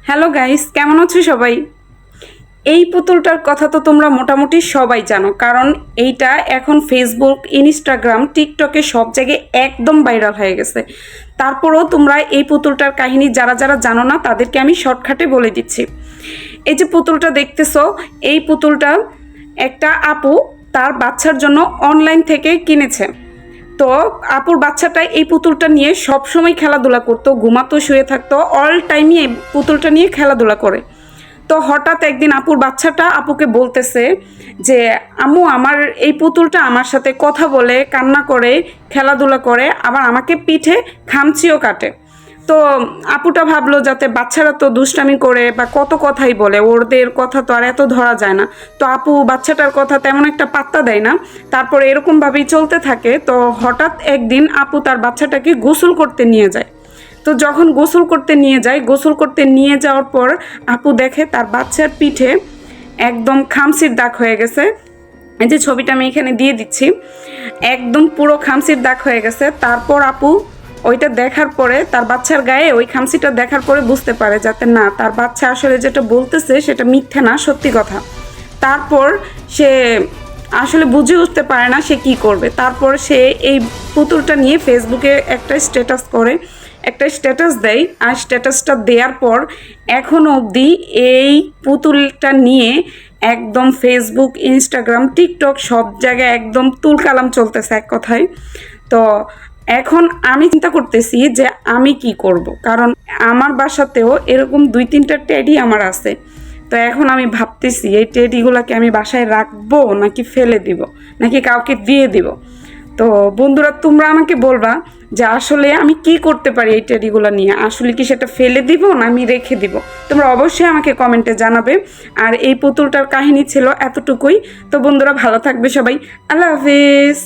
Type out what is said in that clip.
Hello guys, কেমন আছো সবাই? এই পুতুলটার কথা তো তোমরা মোটামুটি সবাই জানো, কারণ এইটা এখন ফেসবুক, ইনস্টাগ্রাম, টিকটকে সব জায়গায় একদম ভাইরাল হয়ে গেছে। তারপরেও তোমরা এই পুতুলটার কাহিনী যারা যারা জানো না তাদেরকে আমি শর্টকাটে বলে দিচ্ছি। এই যে পুতুলটা দেখতেছো, এই পুতুলটা একটা আপু তার বাচ্চার জন্য অনলাইন থেকে কিনেছে। তো আপুর বাচ্চাটা এই পুতুলটা নিয়ে সবসময় খেলাধুলা করতো, ঘুমাতো, শুয়ে থাকতো, অল টাইমই এই পুতুলটা নিয়ে খেলাধুলা করে। তো হঠাৎ একদিন আপুর বাচ্চাটা আপুকে বলতেছে যে আম্মু, আমার এই পুতুলটা আমার সাথে কথা বলে, কান্না করে, খেলাধুলা করে, আবার আমাকে পিঠে খামচিও কাটে। তো আপুটা ভাবলো যাতে বাচ্চারা তো দুষ্টামি করে বা কত কথাই বলে, ওদের কথা তো আর এত ধরা যায় না। তো আপু বাচ্চাটার কথা তেমন একটা পাত্তা দেয় না। তারপরে এরকমভাবেই চলতে থাকে। তো হঠাৎ একদিন আপু তার বাচ্চাটাকে গোসল করতে নিয়ে যায়। তো যখন গোসল করতে নিয়ে যাওয়ার পর আপু দেখে তার বাচ্চার পিঠে একদম খামচির দাগ হয়ে গেছে। এই যে ছবিটা আমি এখানে দিয়ে দিচ্ছি, একদম পুরো খামচির দাগ হয়ে গেছে। তারপর আপু ওইটা দেখার পরে, তার বাচ্চার গায়ে ওই খামচিটা দেখার পরে বুঝতে পারে যাতে না, তার বাচ্চা আসলে যেটা বলতেছে সেটা মিথ্যে না, সত্যি কথা। তারপর সে আসলে বুঝে উঠতে পারে না সে কি করবে। তারপর সে এই পুতুলটা নিয়ে ফেসবুকে একটা স্ট্যাটাস দেয়। আর স্ট্যাটাসটা দেওয়ার পর এখনও অবধি এই পুতুলটা নিয়ে একদম ফেসবুক, ইনস্টাগ্রাম, টিকটক সব জায়গায় একদম তুলকালাম চলতেছে এক কথায়। তো এখন আমি চিন্তা করতেছি যে আমি কি করব, কারণ আমার বাসাতেও এরকম 2-3টা টেডি আমার আছে। তো এখন আমি ভাবতেছি এই টেডিগুলোকে আমি বাসায় রাখবো নাকি ফেলে দিব, নাকি কাউকে দিয়ে দিব। তো বন্ধুরা, তোমরা আমাকে বলবা যে আসলে আমি কি করতে পারি এই টেডিগুলো নিয়ে। আসলে কি সেটা ফেলে দিব না আমি রেখে দিব? তোমরা অবশ্যই আমাকে কমেন্টে জানাবে। আর এই পুতুলটার কাহিনী ছিল এতটুকুই। তো বন্ধুরা, ভালো থাকবে সবাই। আল্লাহ হাফিজ।